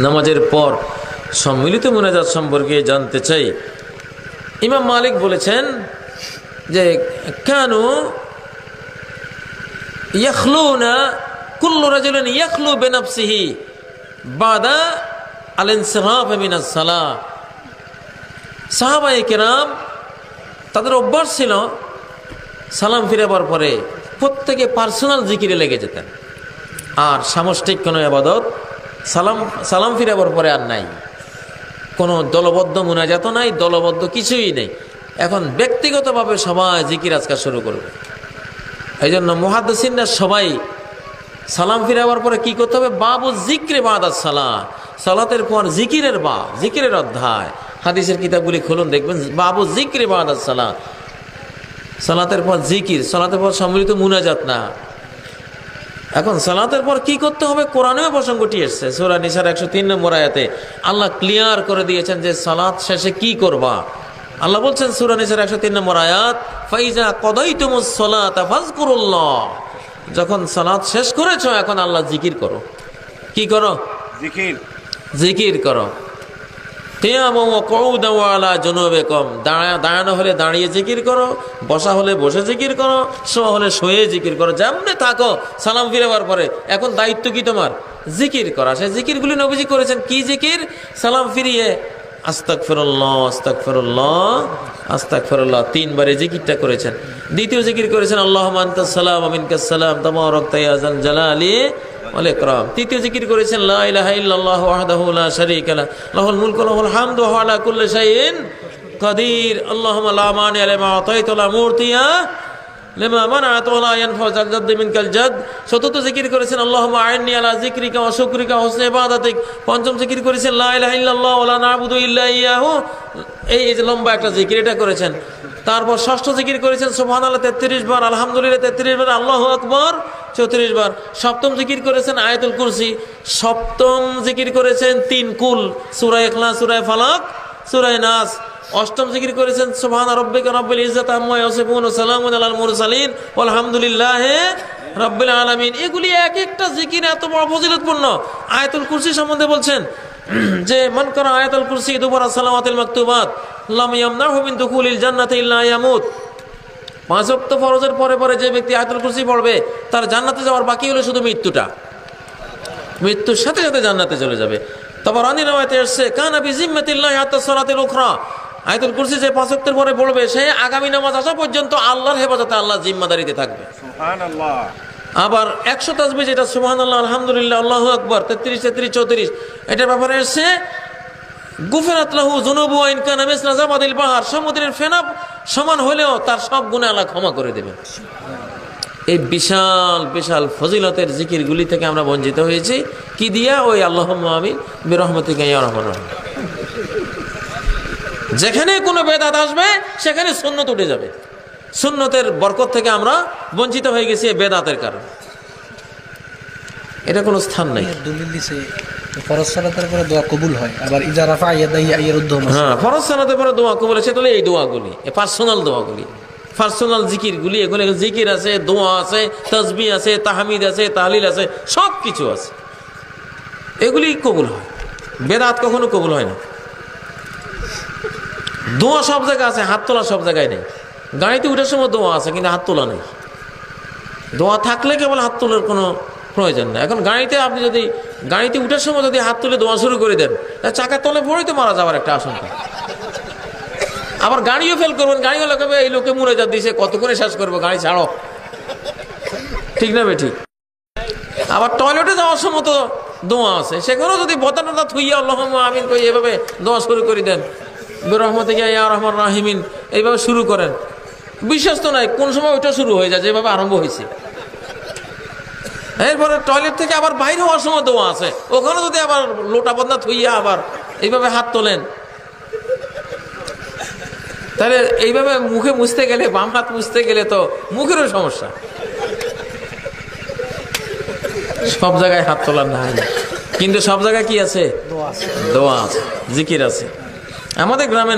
নামাজের পর সম্মিলিত মুনাজাত সম্পর্কে জানতে চাই। ইমাম মালিক বলেছেন যে কানু ইয়াখলুনা কুল্লু রাজুলিন ইয়াখলু বিনাফসিহি বাদা আল-ইনসিরাফ মিনাস সালাহ। সাহাবায়ে কেরাম তাদের অভ্যাস ছিল সালাম ফিরাবার পরে প্রত্যেকে পার্সোনাল জিকিরে লেগে যেতেন, আর সামষ্টিক কোনো ইবাদত সালাম ফিরাবার পরে আর নাই, কোনো দলবদ্ধ মুনাজাত নাই, দলবদ্ধ কিছুই নেই। এখন ব্যক্তিগতভাবে সবাই জিকির আজকাল শুরু করবে। এই জন্য মুহাদ্দিসিনরা সবাই সালাম ফিরাবার পরে কি করতে হবে? বাবু জিক্রে বাদাস সালাহ, সালাতের পর জিকিরের অধ্যায়। হাদিসের কিতাবগুলি খুলুন, দেখবেন বাবু জিক্রে বাদাস সালাহ, সালাতের পর জিকির, সালাতের পর সম্মিলিত মুনাজাত না। এখন সালাতের পর কি করতে হবে? কোরআনেও প্রসঙ্গটি এসেছে। সূরা নিসার 103 নম্বর আয়াতে আল্লাহ ক্লিয়ার করে দিয়েছেন যে সালাত শেষে কি করবা। আল্লাহ বলছেন সূরা নিসার 103 নম্বর আয়াত, ফাইজা কদাইতুমুস সালাতা ফাযকুরুল্লাহ, যখন সালাত শেষ করেছো এখন আল্লাহ জিকির করো। কি করো? জিকির করো। কিয়ামান ওয়া কুউদান ওয়া আলা জুনুবিকুম, দাঁড়ানো হলে দাঁড়িয়ে জিকির করো, বসা হলে বসে জিকির করো, শোয়া হলে শুয়ে জিকির করো, যেমনি থাকো সালাম ফিরাবার পরে। এখন দায়িত্ব কি তোমার? জিকির করা। সেই জিকিরগুলি নবীজি করেছেন। কি জিকির? সালাম ফিরিয়ে আস্তাগফিরুল্লাহ আস্তাগফিরুল্লাহ আস্তাগফিরুল্লাহ 3 বারে জিকিরটা করেছেন। দ্বিতীয় জিকির করেছেন আল্লাহুম্মা আনতাস সালাম ওয়া মিনকাস সালাম তাবারাকতা ইয়া যাল জালালি ওয়াল ইকরাম। তৃতীয় জিকির করেছেন লা ইলাহা ইল্লাল্লাহু ওয়াহদাহু লা শারীকা লাহু লাহুল মুলকু ওয়া লাহুল হামদু ওয়া হুয়া আলা কুল্লি শাইইন কাদির আল্লাহুম্মা লা মানি'a লিমা আ'তাইতা ওয়া লা মু'তিয়া লিমা মানা'তা ওয়া লা ইয়ানফা'ু যাল জাদ্দি মিনকাল জাদ। চতুর্থ জিকির করেছেন আল্লাহুম্মা আ'ইন্নী আলা যিকরিকা ওয়া শুকরিকা ওয়া হুসনি ইবাদাতিক। পঞ্চম জিকির করেছেন লা ইলাহা ইল্লাল্লাহ ওয়া লা না'বুদু ইল্লা ইয়াহু। এই যে লম্বা একটা জিকির, এটা করেছেন। তারপর ষষ্ঠ জিকির করেছেন সুবহানাল্লাহ 33 বার, আলহামদুলিল্লাহ 33 বার, আল্লাহু আকবার 34 বার। সপ্তম জিকির করেছেন আয়াতুল কুরসি। সপ্তম জিকির করেছেন 3 কুল, সূরা ইখলাস, সূরা ফালাক, সূরা নাস। অষ্টম জিকির করেছেন সুবহান রাব্বিকা রাব্বিল ইজ্জাতি আম্মা ইয়াসিফুন ওয়া সালামুন আলাল মুরসালিন ওয়ালহামদুলিল্লাহি রাব্বিল আলামিন। এগুলি এক একটা জিকির এত বড় ফজিলতপূর্ণ। আয়াতুল কুরসি সম্বন্ধে বলছেন যে মান করা আয়াতুল কুরসি দুবারা সালাওয়াতিল মাকতুবাত লাম ইয়ামনাহু মিন দুখুলিল জান্নাতি ইল্লা ইয়ামুত। 5 ওয়াক্ত ফরজের পরে পরে যে ব্যক্তি আয়াতুল কুরসি পড়বে তার জান্নাতে যাওয়ার বাকি হলো শুধু মৃত্যুটা। মৃত্যুর সাথে সাথে জান্নাতে চলে যাবে। তাবারানী riwayate এসেছে কানা বিজিম্মাতিল্লাহি হাত্তা সালাতিল উখরা, আয়াতুল কুরসি যে 5 ওয়াক্তের পরে পড়বে সে আগামী নামাজ আসা পর্যন্ত আল্লাহর হেফাজতে, আল্লাহর জিম্মাদারিতে থাকবে। সুবহানাল্লাহ। আবার 100 তাসবিহ যেটা সুবহানাল্লাহ আলহামদুলিল্লাহ আল্লাহু আকবার 33 33 34, এটার ব্যাপারে এসেছে গুফরাত লাহু যুনুবু ওয়া ইন কানা মিসলা জাবাদিল বাহর, সমুদ্রের ফেনা সমান হলেও তার সব গুনাহ আল্লাহ ক্ষমা করে দেবেন। এই বিশাল বিশাল ফজিলতের জিকিরগুলি থেকে আমরা বঞ্চিত হয়েছি। কি দিয়া? ওই আল্লাহুম্মা আমিন বিরহমাতিকা ইয়া আরহামার রাহিম। যেখানে কোনো বেদাত আসবে সেখানে সুন্নত উঠে যাবে। সুন্নতের বরকত থেকে আমরা বঞ্চিত হয়ে গেছি এই বেদাতের কারণে। এটা কোনো স্থান নাই। দলিল দিছে ফরজ সালাতের পরে দোয়া কবুল হয়, আবার ইজা রাফা ইয়াদাইহি আইয়ারুদ্দুহুম। হ্যাঁ, ফরজ সালাতের পরে দোয়া কবুল আছে। তাহলে এই দোয়াগুলি, এই পার্সোনাল দোয়াগুলি, পার্সোনাল জিকিরগুলি, এগুলো জিকির আছে, দোয়া আছে, তাসবিহ আছে, তাহমিদ আছে, তাহলিল আছে, সব কিছু আছে। এগুলি কবুল হয়। বেদাত কখনো কবুল হয় না। দোয়া সব জায়গায় আছে, হাত তোলা সব জায়গায় নেই। গাড়িতে উঠার সময় দোয়া আছে কিন্তু হাত তোলা নেই। দোয়া থাকলে কেবল হাত তোলার কোনো প্রয়োজন নেই। এখন গাড়িতে আপনি যদি গাড়িতে উঠার সময় যদি হাত তুলে দোয়া শুরু করে দেন, চাকার তলে পড়েই তো মারা যাওয়ার একটা আশঙ্কা। আবার গাড়িও ফেল করবেন, গাড়িও লাগাবে এই লোকে মরে যা দিছে, কত করে শেষ করবো, গাড়ি ছাড়ো। ঠিক না ঠিক? আবার টয়লেটে যাওয়ার সময় তো দোয়া আছে, সেখানেও যদি বতাটা থুইয়া আল্লাহুম্মা আমিন কই এভাবে দোয়া শুরু করে দেন, বিরহমাতিকা ইয়া আরহামার রাহিমিন এইভাবে শুরু করেন, বিশ্বাস তো নাই কোন সময় ওইটা শুরু হয়ে যায় যেভাবে আরম্ভ হয়েছে। এরপরে টয়লেট থেকে আবার বাইরে হওয়ার সময় দোয়া আছে, ওখানে যদি আবার লোটা বদনা থুইয়া আবার এইভাবে হাত তোলেন, তাহলে এইভাবে মুখে মুছতে গেলে, বাম হাত মুছতে গেলে তো মুখেরও সমস্যা। সব জায়গায় হাত তোলার নাই, কিন্তু সব জায়গায় কি আছে? দোয়া আছে, জিকির আছে। আমাদের গ্রামে